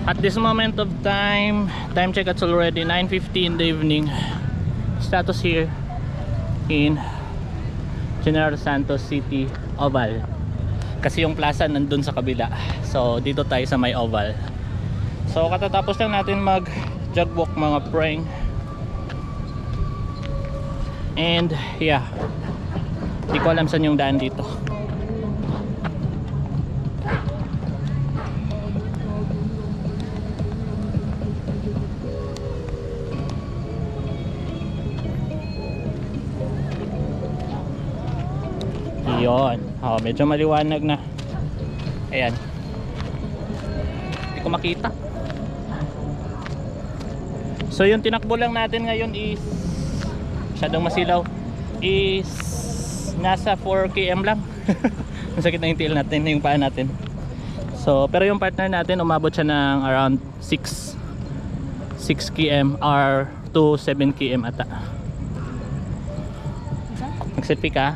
At this moment of time check, it's already 9:50 in the evening. Status here in General Santos City Oval, kasi yung plaza nandun sa kabila. So dito tayo sa may oval. So katatapos lang natin mag jog walk mga preng. And yeah, di ko alam saan yung daan dito. Yun, medyo maliwanag na. Ayan, hindi ko makita. So yung tinakbo lang natin ngayon is, masyadong masilaw, is nasa 4 km lang. Masakit na yung tail natin, yung paa natin. So pero yung partner natin umabot siya ng around 6 km or to 7 km ata. Nag-selfie ka?